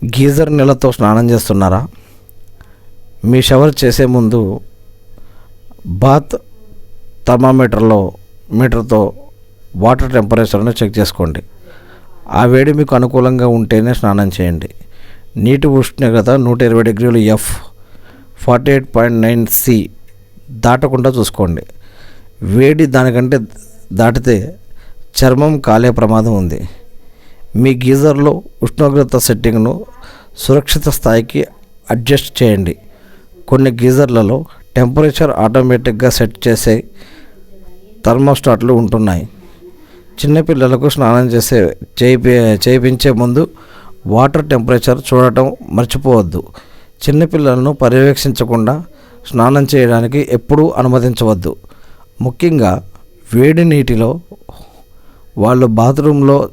Geyser నీళ్ళతో స్నానం చేస్తున్నారా? మీ షవర్ చేసే ముందు బాత్ మీటర్తో వాటర్ టెంపరేచర్ను చెక్ చేసుకోండి. ఆ వేడి మీకు అనుకూలంగా ఉంటేనే స్నానం చేయండి. నీటి ఉష్ణోగ్రత 120 డిగ్రీలు F 48.9 C దాటకుండా చూసుకోండి. వేడి దానికంటే దాటితే చర్మం కాలే ప్రమాదం ఉంది. మీ గీజర్లో ఉష్ణోగ్రత సెట్టింగ్ను సురక్షిత స్థాయికి అడ్జస్ట్ చేయండి. కొన్ని గీజర్లలో టెంపరేచర్ ఆటోమేటిక్గా సెట్ చేసే థర్మోస్టాట్లు ఉంటున్నాయి. చిన్నపిల్లలకు స్నానం చేయించే ముందు వాటర్ టెంపరేచర్ చూడటం మర్చిపోవద్దు. చిన్నపిల్లలను పర్యవేక్షించకుండా స్నానం చేయడానికి ఎప్పుడూ అనుమతించవద్దు. ముఖ్యంగా వేడి నీటిలో వాళ్ళు బాత్రూంలో